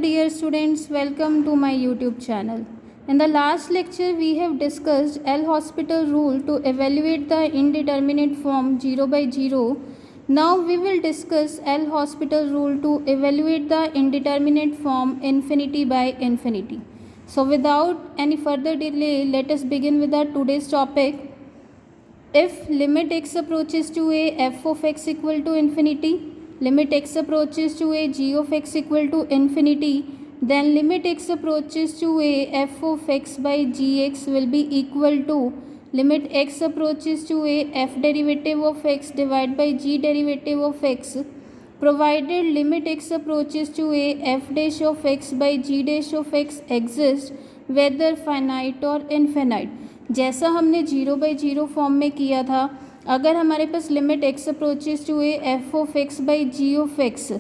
Dear students, welcome to my YouTube channel. In the last lecture, we have discussed L'Hospital rule to evaluate the indeterminate form 0 by 0. Now we will discuss L'Hospital rule to evaluate the indeterminate form infinity by infinity. So without any further delay, let us begin with our today's topic. If limit x approaches to a f of x equal to infinity, limit x approaches to a g of x equal to infinity, then limit x approaches to a f of x by gx will be equal to limit x approaches to a f derivative of x divided by g derivative of x, provided limit x approaches to a f dash of x by g dash of x exists whether finite or infinite. जैसा हमने 0 by 0 form में किया था, अगर हमारे पास limit x approaches to A F of x by g of x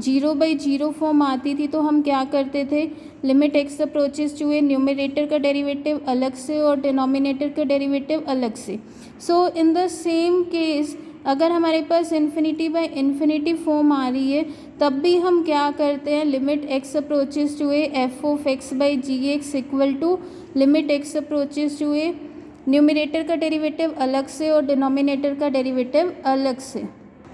0 by 0 form आती थी तो हम क्या करते थे, limit x approaches to A numerator का डेरिवेटिव अलग से और डिनोमिनेटर का डेरिवेटिव अलग से. So in the same case अगर हमारे पास इन्फिनिटी बाय इन्फिनिटी फॉर्म आ रही है तब भी हम क्या करते हैं, limit x approaches to A F of x by G X equal to limit x approaches to A numerator का डेरिवेटिव अलग से और डिनोमिनेटर का डेरिवेटिव अलग से.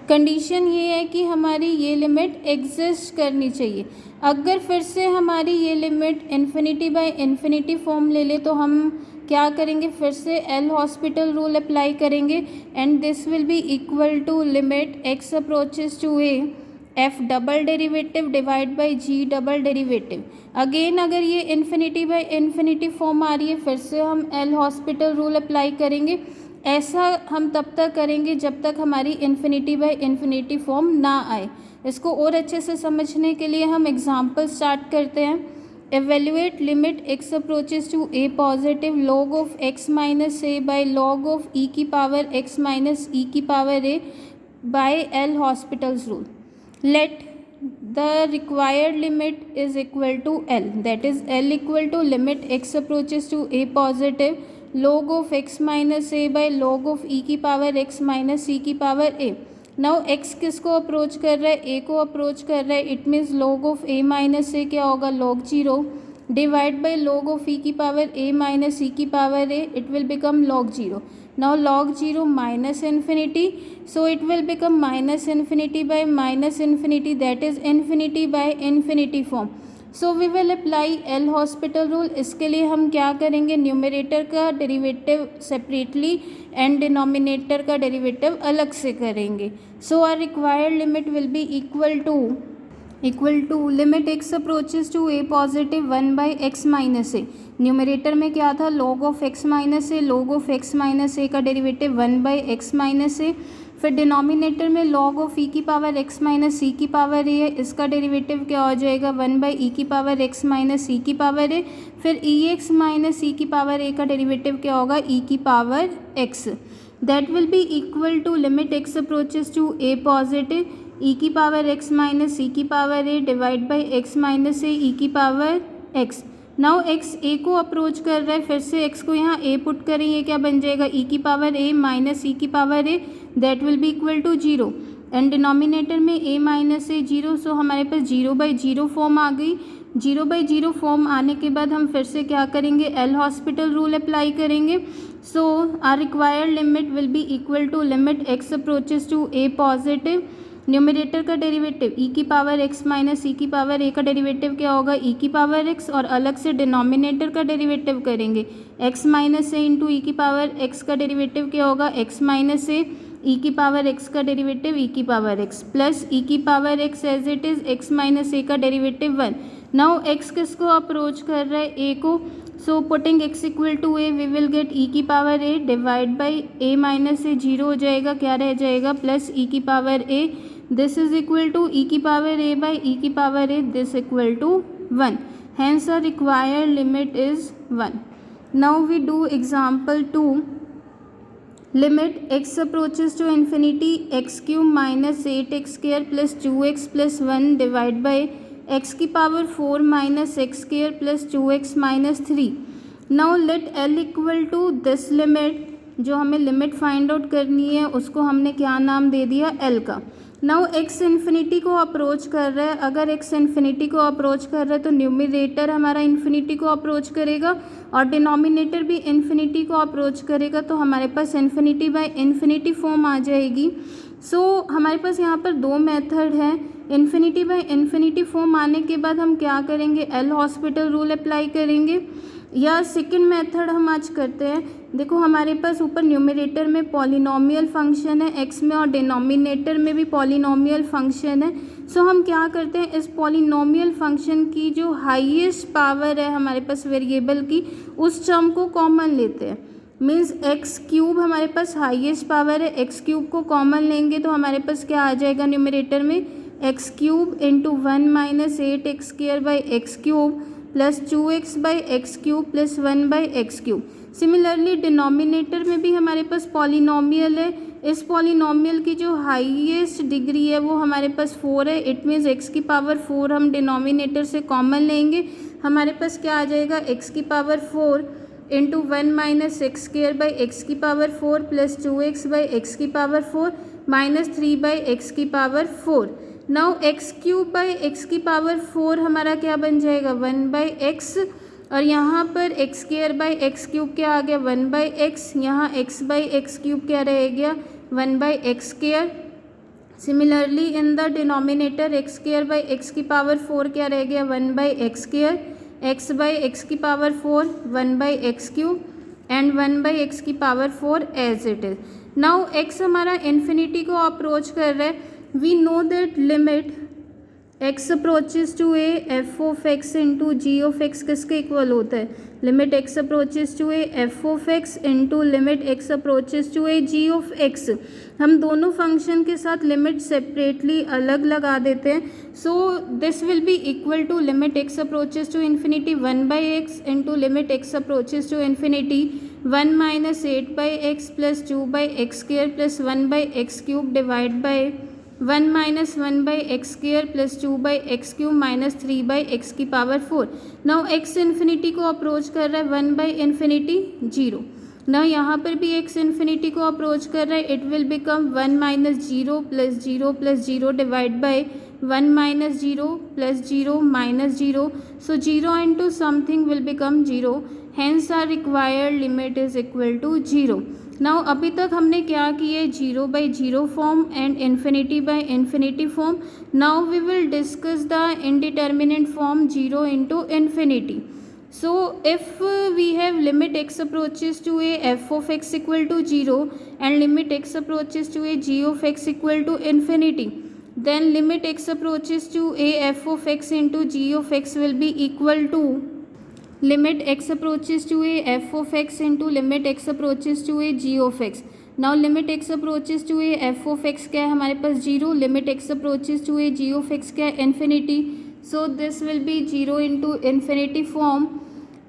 कंडीशन ये है कि हमारी ये लिमिट एग्जिस्ट करनी चाहिए. अगर फिर से हमारी ये limit infinity by infinity form ले ले तो हम क्या करेंगे, फिर से एल हॉस्पिटल रूल अप्लाई करेंगे and this will be equal to limit x approaches to A F double derivative divide by G double derivative. Again अगर ये इन्फिनिटी बाय इन्फिनिटी फॉर्म आ रही है फिर से हम एल हॉस्पिटल रूल अप्लाई करेंगे. ऐसा हम तब तक करेंगे जब तक हमारी इन्फिनिटी बाय इन्फिनिटी फॉर्म ना आए. इसको और अच्छे से समझने के लिए हम एग्जाम्पल स्टार्ट करते हैं. Evaluate limit x approaches to a positive log of x minus a by log of e की पावर एक्स माइनस ई की power a by L Hospital's rule. Let the required limit is equal to L, that is L equal to limit x approaches to a positive log of x minus a by log of e की power x minus e की power a. Now x किसको approach कर रहा है, a को approach कर रहा है. It means log of a minus a क्या होगा, log 0 divide by log of e की पावर a minus e की power a, it will become log 0. Now log 0 minus infinity, so it will become minus infinity by minus infinity, that is infinity by infinity form. So we will apply L Hospital rule. इसके लिए हम क्या करेंगे, numerator का derivative separately and denominator का derivative अलग से करेंगे. So our required limit will be equal to limit x approaches to a positive 1 by x minus a. Numerator में क्या था, log of x minus a, log of x minus a का derivative 1 by x minus a. फिर denominator में log of e की power x minus e की power a है, इसका डेरिवेटिव क्या हो जाएगा, 1 बाई ई की पावर x माइनस e की पावर ए. फिर ई एक्स माइनस ई की पावर ए का डेरिवेटिव क्या होगा, e की power x. That will be equal to limit x approaches to a positive e की पावर x माइनस e की power a divide by x minus A e की power x. Now x a को approach कर रहा है, फिर से x को यहाँ a पुट करें, ये क्या बन जाएगा, e की पावर a माइनस e की power a, that will be equal to 0 and denominator में a माइनस ए 0. सो हमारे पास 0 बाई 0 फॉर्म आ गई. 0 बाई 0 फॉर्म आने के बाद हम फिर से क्या करेंगे, एल हॉस्पिटल रूल अप्लाई करेंगे. So our required limit will be equal to limit x approaches to a positive, numerator का डेरिवेटिव e की पावर x माइनस e की पावर a का डेरिवेटिव क्या होगा, e की पावर x, और अलग से डिनोमिनेटर का डेरिवेटिव करेंगे x minus a into e की पावर x का डेरिवेटिव क्या होगा, x माइनस ए e की पावर x का डेरिवेटिव e की पावर x प्लस e की power x as it is x minus a का डेरिवेटिव 1. नाउ x किसको अप्रोच कर रहा है, a को. So putting x equal to a we will get e की power a divide by a minus ए 0 हो जाएगा, क्या रह जाएगा, प्लस e की power a. This is equal to e की पावर a by e की power a, this equal to 1. Hence our required limit is 1. Now we do example 2. Limit x approaches to infinity x cube minus 8x square plus 2x plus 1 divided by x की power 4 minus x square plus 2x minus 3. Now let L equal to this limit. जो हमें limit find out करनी है उसको हमने क्या नाम दे दिया, L का. नाउ एक्स इन्फिनिटी को अप्रोच कर रहा है, अगर एक्स इन्फिनिटी को अप्रोच कर रहा है तो न्यूमरेटर हमारा इन्फिनिटी को अप्रोच करेगा और डिनोमिनेटर भी इन्फिनिटी को अप्रोच करेगा, तो हमारे पास इन्फिनिटी बाय इन्फिनिटी फॉर्म आ जाएगी। सो हमारे पास यहाँ पर दो मेथड हैं। इन्फिनिटी बाय इन्फिनिटी फॉर्म आने के बाद हम क्या करेंगे, एल हॉस्पिटल रूल अप्लाई करेंगे, या सेकंड मेथड हम आज करते हैं। देखो हमारे पास ऊपर न्यूमरेटर में पॉलिनोमियल फंक्शन है एक्स में और डिनोमिनेटर में भी पॉलिनोमियल फंक्शन है। सो हम क्या करते हैं, इस पॉलिनोमियल फंक्शन की जो हाईएस्ट पावर है हमारे पास वेरिएबल की, उस टर्म को कॉमन लेते हैं। मीन्स एक्स क्यूब हमारे पास हाईएस्ट पावर है, एक्स क्यूब को कॉमन लेंगे तो हमारे पास क्या आ जाएगा न्यूमरेटर में, x cube into 1 minus 8x square by x cube plus 2x by x cube plus 1 by x cube. Similarly denominator में भी हमारे पास पॉलिनोमियल है, इस पॉलिनोमियल की जो हाईएस्ट डिग्री है वो हमारे पास 4 है। इट मीन्स x की पावर 4 हम डिनोमिनेटर से कॉमन लेंगे, हमारे पास क्या आ जाएगा, x की power 4 into 1 minus x square by x की power 4 plus 2x by x की पावर 4 माइनस 3 बाई एक्स की power 4। Now x cube by x की पावर 4 हमारा क्या बन जाएगा, 1 बाई एक्स, और यहाँ पर x square by x cube क्या आ गया, 1 बाई एक्स, यहाँ एक्स बाई एक्स क्यूब क्या रह गया, 1 by x square. Similarly in the denominator x square by x की पावर 4 क्या रह गया, 1 by x square, x by x की power 4 1 by x cube and 1 by x की power 4 as it is. Now x हमारा infinity को approach कर रहा है। We know that limit x approaches to A F of x into ji of X किसके equal होता है, limit x approaches to A F of x into limit x approaches to A ji of X. हम दोनों function के साथ limit separately अलग लगा देते हैं। So this will be equal to limit x approaches to infinity 1 by X into limit x approaches to infinity 1 minus 8 by X plus 2 by x square plus 1 by x cube divide by 1 minus 1 by x square plus 2 by x cube minus 3 by x की power 4। Now X infinity को approach कर रहा है 1 by infinity 0। Now यहाँ पर भी x infinity को approach कर रहा है, it will become 1 minus 0 plus 0 plus 0 divide by 1 minus 0 plus 0 minus 0। So 0 into something will become 0, hence our required limit is equal to 0। Now अभी तक हमने क्या किया, 0 by 0 form and infinity by infinity form. Now we will discuss the indeterminate form 0 into infinity. So if we have limit x approaches to a f of x equal to 0 and limit x approaches to a g of x equal to infinity, then limit x approaches to a f of x into g of x will be equal to limit x approaches to a f of x into limit x approaches to a g of x. Now limit x approaches to a f of x क्या है हमारे पास 0, limit x approaches to a g of x क्या है infinity. So this will be 0 into infinity form.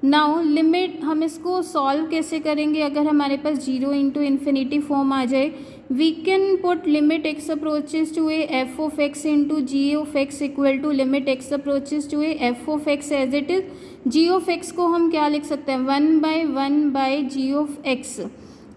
Now limit हम इसको solve कैसे करेंगे, अगर हमारे पास 0 इंटू इन्फिनिटी फॉर्म आ जाए, we can put limit x approaches to A F of x into ji of x equal to limit x approaches to A F of x as it is. G of x को हम क्या लिख सकते हैं, 1 by g of x.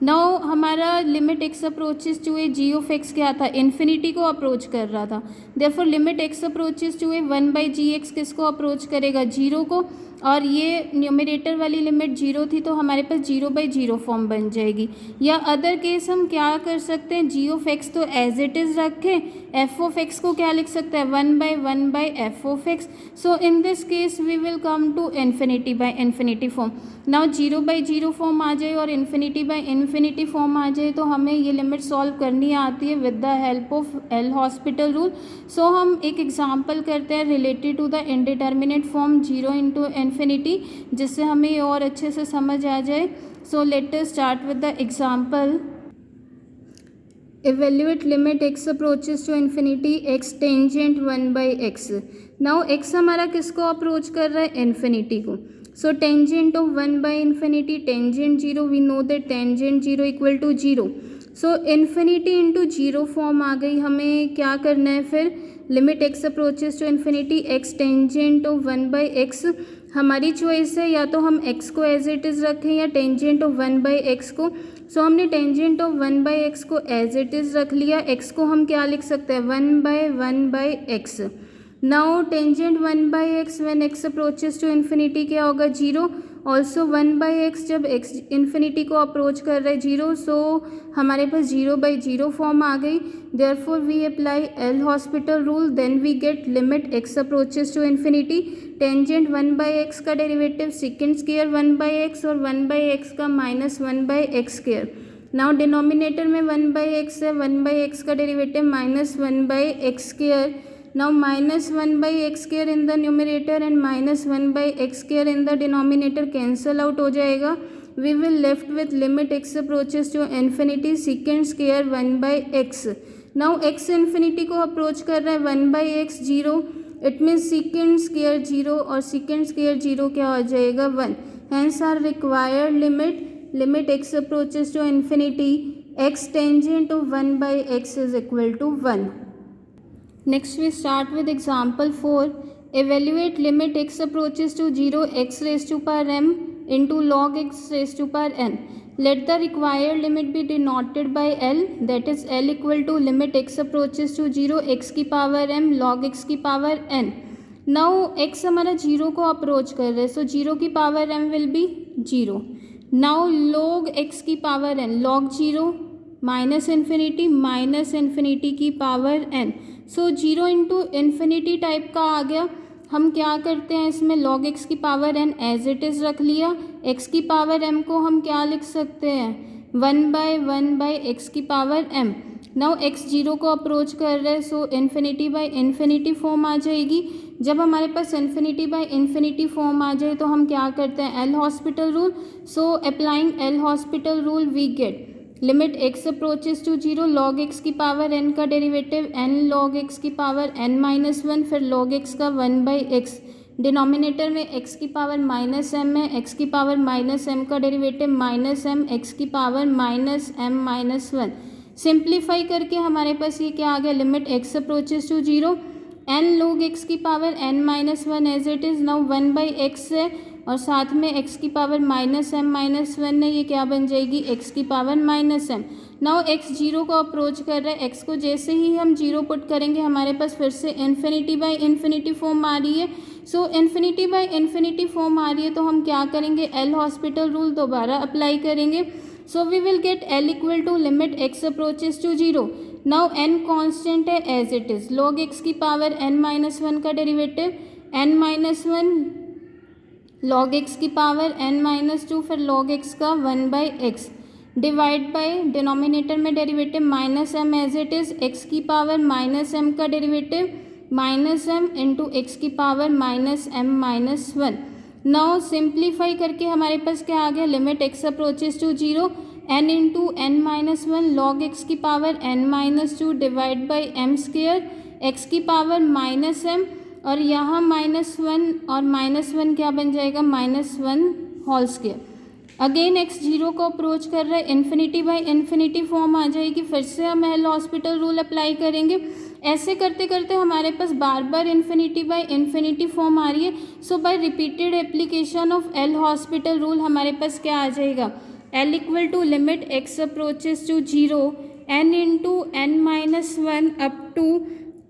Now हमारा limit x approaches to A ji of x क्या था, infinity को अप्रोच कर रहा था, therefore limit x approaches to A 1 by G X किसको अप्रोच करेगा, 0 को, और ये न्यूमरेटर वाली लिमिट 0 थी तो हमारे पास 0 बाई 0 फॉर्म बन जाएगी। या अदर केस हम क्या कर सकते हैं, जी ऑफ एक्स तो एज इट इज़ रखें, एफ ऑफ एक्स को क्या लिख सकते हैं, 1 by f of x. So in this case we will come to infinity by infinity form. Now 0 by 0 form आ जाए और इन्फिनिटी बाई इन्फिनिटी फॉर्म आ जाए तो हमें ये लिमिट सॉल्व करनी आती है with the help of L hospital rule. So हम एक एग्जाम्पल करते हैं related to the indeterminate form 0 into infinity, जिससे हमें ये और अच्छे से समझ आ जाए। So let us start with the example. Evaluate limit x approaches to infinity x tangent 1 by x. Now x हमारा किसको अप्रोच कर रहा है, इन्फिनिटी को। So tangent of 1 by infinity tangent 0, we know that tangent 0 equal to 0। So infinity into 0 form आ गई, हमें क्या करना है फिर, limit x approaches to infinity x tangent of 1 by x. हमारी चॉइस है, या तो हम x को एज इट इज़ रखें या टेंजेंट ऑफ 1 बाई एक्स को। सो हमने टेंजेंट ऑफ 1/x को एज इट इज़ रख लिया, x को हम क्या लिख सकते हैं 1/1/x। Now tangent 1/x when x approaches to infinity क्या होगा 0, ऑल्सो 1/x जब x इन्फिनिटी को अप्रोच कर रहे 0, सो हमारे पास 0/0 फॉर्म आ गई। Therefore we apply L hospital rule, then we get limit x approaches to infinity. Tangent 1/x का डेरिवेटिव सेकेंड स्क्वायर 1/x और 1/x का minus 1/x square. Now denominator में 1/x है, 1/x का derivative minus 1/x square. Now minus 1/x square in the numerator and minus 1/x square in the denominator cancel out हो जाएगा। We will left with limit x approaches to infinity secant square 1/x। Now x infinity को approach कर रहा है 1/x 0, it means secant square 0 और secant square 0 क्या हो जाएगा 1। Hence our required limit x approaches to infinity x tangent of 1/x is equal to 1। Next we start with example 4. Evaluate limit x approaches to 0 x raised to power m into log x raised to power n. Let the required limit be denoted by L, that is L equal to limit x approaches to 0 x की power m log x की power n. Now x हमारा 0 को approach कर रहे हैं, सो 0 की power m will be 0. Now log x की power n log 0 minus infinity की पावर n, सो 0 इंटू इन्फिनिटी टाइप का आ गया। हम क्या करते हैं इसमें log x की power n as it is रख लिया, x की पावर m को हम क्या लिख सकते हैं 1/1/x की पावर m। नाउ x 0 को अप्रोच कर रहे हैं, so infinity by infinity form आ जाएगी। जब हमारे पास इन्फिनिटी बाई इन्फिनिटी फॉर्म आ जाए तो हम क्या करते हैं L hospital rule. So applying L hospital rule we get limit x approaches to 0 log x की पावर n का डेरिवेटिव n log x की पावर n-1, फिर log x का 1/x। डिनोमिनेटर में x की पावर माइनस m है, x की power minus m का डेरिवेटिव माइनस m x की पावर माइनस m-1। सिंप्लीफाई करके हमारे पास ये क्या आ गया limit x approaches to 0 n log x की power n-1 as it is. Now 1/x है और साथ में x की पावर माइनस m-1 है, ये क्या बन जाएगी x की power minus m। Now x 0 को अप्रोच कर रहा है, x को जैसे ही हम 0 पुट करेंगे हमारे पास फिर से इन्फिनिटी बाई इन्फिनिटी फॉर्म आ रही है। So infinity by infinity form आ रही है तो हम क्या करेंगे एल हॉस्पिटल रूल दोबारा अप्लाई करेंगे। So we will get L equal to limit x approaches to 0। Now n constant है as it is, log x की पावर n-1 का डेरिवेटिव n-1 log x की पावर n-2, फिर log x का 1/x divide by denominator में derivative minus m as it is, x की power minus m का derivative minus m into x की power minus m-1। Now simplify करके हमारे पास क्या आ गया limit x approaches to 0 n into n-1 log x की power n-2 divide by m square x की पावर माइनस m और यहाँ -1 और -1 क्या बन जाएगा -1 होल स्क्वायर। अगेन x 0 को अप्रोच कर रहा है, इन्फिनिटी बाई इन्फिनिटी फॉर्म आ जाएगी, फिर से हम एल हॉस्पिटल रूल अप्लाई करेंगे। ऐसे करते करते हमारे पास बार बार इन्फिनिटी बाई इन्फिनिटी फॉर्म आ रही है। So by repeated application of L hospital rule हमारे पास क्या आ जाएगा L equal to limit x approaches to 0 n into n-1 up to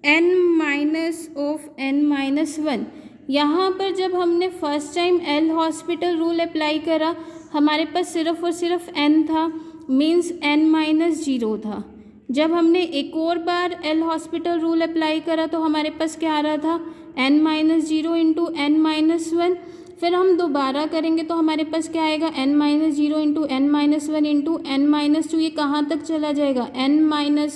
n-1। यहाँ पर जब हमने first time L hospital rule apply करा हमारे पास सिर्फ और सिर्फ n था, मीन्स n-0 था। जब हमने एक और बार एल हॉस्पिटल रूल अप्लाई करा तो हमारे पास क्या आ रहा था n-0 इंटू n-1। फिर हम दोबारा करेंगे तो हमारे पास क्या आएगा n-0 into n-1 into n-2, ये कहाँ तक चला जाएगा n-1।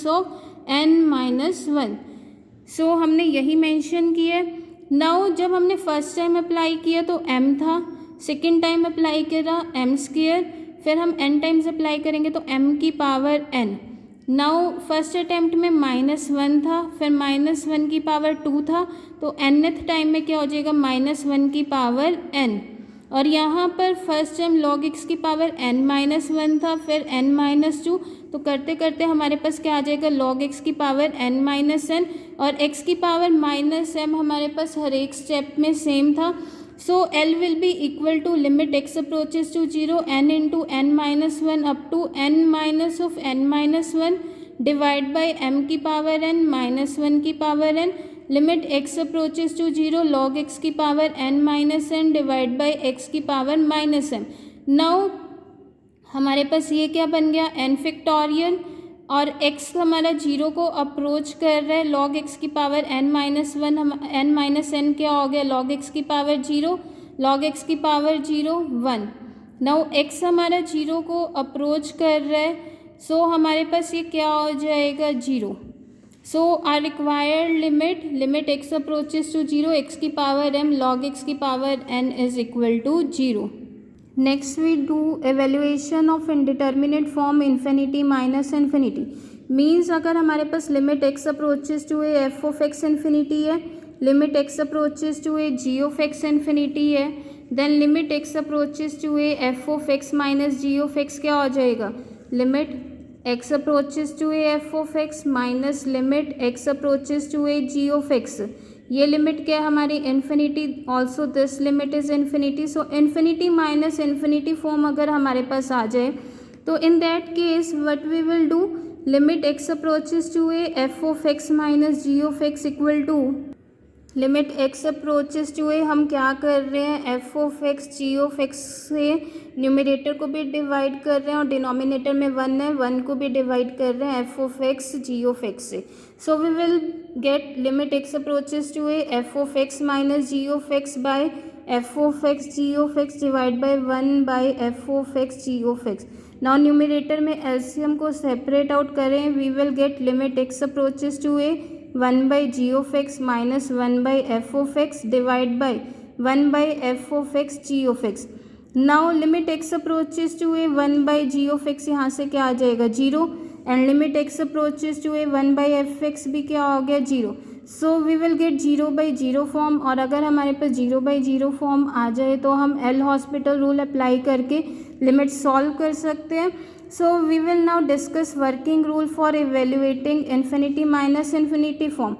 सो हमने यही मेंशन किया है। नाउ जब हमने फर्स्ट टाइम अप्लाई किया तो m था, सेकेंड टाइम अप्लाई करा m स्क्वायर, फिर हम n टाइम्स अप्लाई करेंगे तो m की power n। Now first attempt में -1 था, फिर -1 की पावर 2 था, तो nth टाइम में क्या हो जाएगा -1 की पावर n। और यहाँ पर फर्स्ट टाइम log x की पावर n-1 था, फिर n-2, तो करते करते हमारे पास क्या आ जाएगा log x की पावर n-n और x की पावर -m हमारे पास हर एक स्टेप में सेम था। So L will be equal to limit x approaches to 0 n into n minus 1 up to n minus of n minus 1 divide by m की power n minus 1 की power n limit x approaches to 0 log x की power n minus n divide by x की power minus m. Now हमारे पास ये क्या बन गया n फैक्टोरियल और x हमारा 0 को अप्रोच कर रहा है log x की power n minus 1 n minus n क्या हो गया log x की पावर 0 log x की पावर 0 1. नाउ x हमारा 0 को अप्रोच कर रहा है सो हमारे पास ये क्या हो जाएगा 0. So our required limit x approaches to 0 x की पावर m log x की power n is equal to 0. Next we do evaluation of indeterminate form infinity minus infinity. Means अगर हमारे पास limit x approaches to A F of x infinity है, limit x approaches to A ji of x infinity है, then limit x approaches to A F of x minus g of x क्या हो जाएगा limit x approaches to A F of x minus limit x approaches to A ji of x. ये limit क्या है हमारी infinity, also this limit is infinity. So infinity minus infinity form अगर हमारे पास आ जाए तो in that case what we will do limit x approaches to A F of x minus g of x equal to limit x approaches to ए हम क्या कर रहे हैं f of x g of x से numerator को भी divide कर रहे हैं और डिनोमिनेटर में 1 है 1 को भी डिवाइड कर रहे हैं f of x g of x से. So we will get limit x approaches to A F of x minus g of x by f of x g of x divide by 1 by f of x g of x. Now numerator में LCM को separate out करें we will get limit x approaches to A 1 by g of x minus 1 by f of x divide by 1 by f of x g of x. Now limit x approaches to A 1 by g of x यहाँ से क्या आ जाएगा 0 and limit x approaches to A 1 by f x भी क्या हो गया 0. So we will get 0 by 0 form और अगर हमारे पास 0 बाई 0 फॉर्म आ जाए तो हम एल हॉस्पिटल रूल अप्लाई करके लिमिट सॉल्व कर सकते हैं. So we will now discuss working rule for evaluating infinity minus infinity form.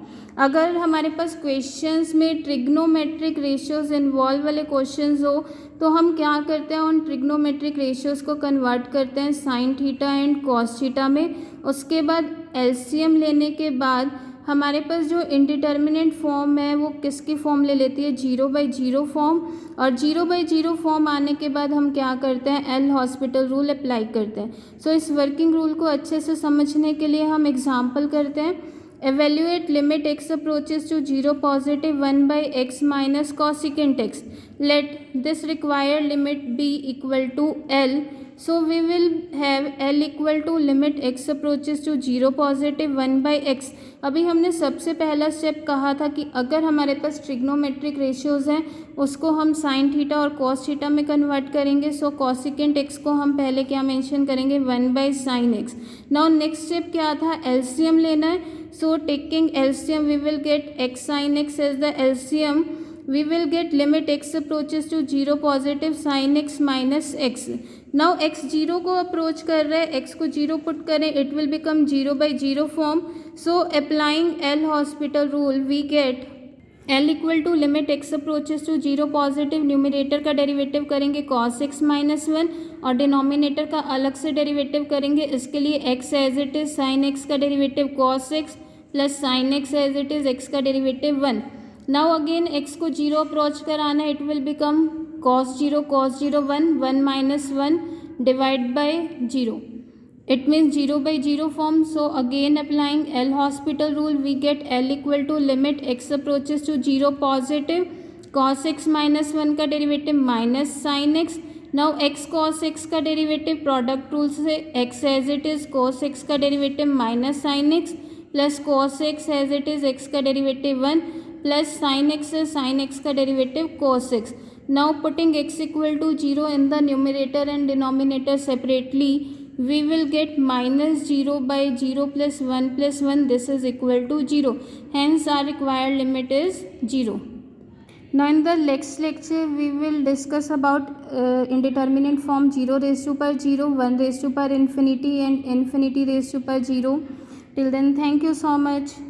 अगर हमारे पास क्वेश्चंस में ट्रिग्नोमेट्रिक रेशियोज इन्वॉल्व वाले क्वेश्चंस हो तो हम क्या करते हैं उन ट्रिग्नोमेट्रिक रेशियोज को कन्वर्ट करते हैं sine theta and cos theta में. उसके बाद एलसीएम लेने के बाद हमारे पास जो इंडिटर्मिनेट फॉर्म है वो किसकी फॉर्म ले लेती है 0 बाई 0 फॉर्म और 0 बाई 0 फॉर्म आने के बाद हम क्या करते हैं एल हॉस्पिटल रूल अप्लाई करते हैं. सो इस वर्किंग रूल को अच्छे से समझने के लिए हम एग्जांपल करते हैं. Evaluate limit x approaches to 0 positive 1 by x minus cosecant x. Let this required limit be equal to L. So we will have L equal to limit x approaches to 0 positive 1 by x. अभी हमने सबसे पहला step कहा था कि अगर हमारे पास trigonometric ratios हैं उसको हम साइन थीटा और कॉस थीटा में कन्वर्ट करेंगे. सो कॉसिकेंट x को हम पहले क्या मेंशन करेंगे 1 by sine x. Now next step क्या था एलसीएम लेना है. So taking LCM we will get x sine x as the LCM. We will get limit x approaches to 0 positive sin x minus x. Now x 0 को approach कर रहे हैं x को 0 put करें it will become 0 by 0 form. So applying L hospital rule we get L equal to limit x approaches to 0 positive. Numerator का derivative करेंगे cos x minus 1 और denominator का अलग से डेरिवेटिव करेंगे. इसके लिए x as it is sin x का derivative cos x plus sin x as it is x का डेरिवेटिव 1. नाउ अगेन x को 0 अप्रोच कराना it will become cos 0 1 minus 1 divide by 0. It means 0 by 0 form. So again applying L hospital rule we get L equal to limit x approaches to 0 positive cos x minus 1 का derivative minus sine x. Now x cos x का derivative product rule से x as it is cos x का derivative minus sine x plus cos x as it is x का derivative 1 plus sine x है sine x का derivative cos x. Now putting x equal to 0 in the numerator and denominator separately we will get minus 0 by 0 plus 1 this is equal to 0. Hence our required limit is 0. Now in the next lecture we will discuss about indeterminate form 0 raised to power 0, 1 raised to power infinity and infinity raised to power 0. Till then thank you so much.